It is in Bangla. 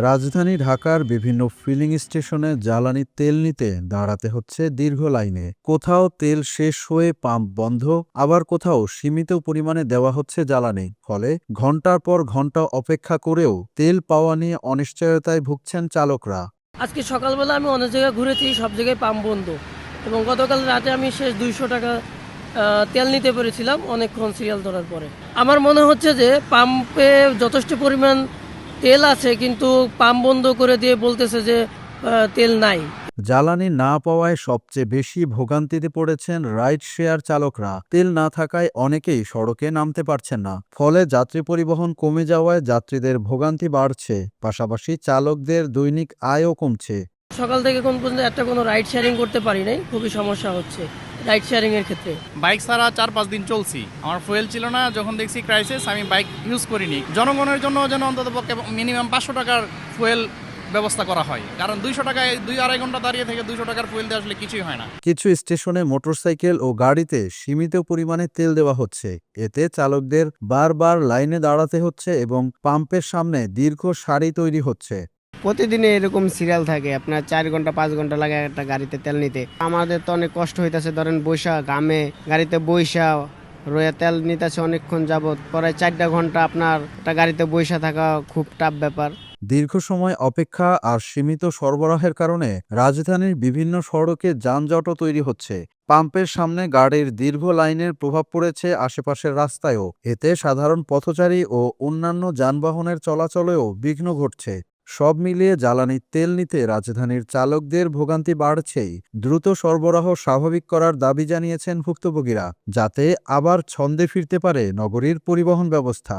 রাজধানী ঢাকার বিভিন্ন ফিলিং স্টেশনে জ্বালানি তেল নিতে দাঁড়াতে হচ্ছে দীর্ঘ লাইনে। কোথাও তেল শেষ হয়ে পাম্প বন্ধ, আবার কোথাও সীমিত পরিমাণে দেওয়া হচ্ছে জ্বালানি। ফলে ঘন্টার পর ঘন্টা অপেক্ষা করেও তেল পাওয়া নিয়ে অনিশ্চয়তায় ভুগছেন চালকরা। আজকে সকালবেলা আমি অনেক জায়গায় ঘুরেছি, সব জায়গায় পাম্প বন্ধ। এবং গতকাল রাতে আমি শেষ 200 টাকা তেল নিতে পেরেছিলাম অনেকক্ষণ সিরিয়াল ধরার পরে। আমার মনে হচ্ছে যে পাম্পে যথেষ্ট পরিমাণ তেল আছে, কিন্তু পাম্প বন্ধ করে দিয়ে বলতেছে যে তেল নাই। জ্বালানি না পাওয়ায় সবচেয়ে বেশি ভোগান্তিতে পড়েছেন রাইড শেয়ার চালকরা। তেল না থাকায় অনেকেই সড়কে নামতে পারছেন না। ফলে যাত্রী পরিবহন কমে যাওয়ায় যাত্রীদের ভোগান্তি বাড়ছে, পাশাপাশি চালকদের দৈনিক আয়ও কমছে। সকাল থেকে কোন পর্যন্ত একটা কোনো রাইড শেয়ারিং করতে পারি নাই, খুবই সমস্যা হচ্ছে রাইড শেয়ারিং এর ক্ষেত্রে। বাইক ছাড়া 4-5 দিন চলছি, আমার ফুয়েল ছিল না। যখন দেখছি ক্রাইসিস, আমি বাইক ইউজ করিনি। জনগণের জন্য যেন অন্তত পক্ষে মিনিমাম 500 টাকার ফুয়েল ব্যবস্থা করা হয়, কারণ 200 টাকায় 2-2.5 ঘন্টা দাঁড়িয়ে থেকে 200 টাকার ফুয়েল দিয়ে আসলে কিছুই হয় না। কিছু স্টেশনে মোটরসাইকেল ও গাড়িতে সীমিত পরিমাণে তেল দেওয়া হচ্ছে। এতে চালকদের বারবার লাইনে দাঁড়াতে হচ্ছে এবং পাম্পের সামনে দীর্ঘ সারি তৈরি হচ্ছে। প্রতিদিনে এরকম সিরিয়াল থাকে, আপনার 4 ঘন্টা 5 ঘন্টা লাগে একটা গাড়িতে তেল নিতে। আমাদের তো অনেক কষ্ট হইতাছে, ধরেন বৈশা ঘামে গাড়িতে বৈশা রয়ে তেল নিতেছে অনেকক্ষণ যাবত, পরে 4 ঘন্টা আপনার একটা গাড়িতে বৈশা থাকা খুব টাফ ব্যাপার। দীর্ঘ সময় অপেক্ষা আর সীমিত সরবরাহের কারণে রাজধানীর বিভিন্ন সড়কে যানজটও তৈরি হচ্ছে। পাম্পের সামনে গাড়ির দীর্ঘ লাইনের প্রভাব পড়েছে আশেপাশের রাস্তায়ও। এতে সাধারণ পথচারী ও অন্যান্য যানবাহনের চলাচলেও বিঘ্ন ঘটছে। সব মিলিয়ে জ্বালানির তেল নিতে রাজধানীর চালকদের ভোগান্তি বাড়ছেই। দ্রুত সরবরাহ স্বাভাবিক করার দাবি জানিয়েছেন ভুক্তভোগীরা, যাতে আবার ছন্দে ফিরতে পারে নগরীর পরিবহন ব্যবস্থা।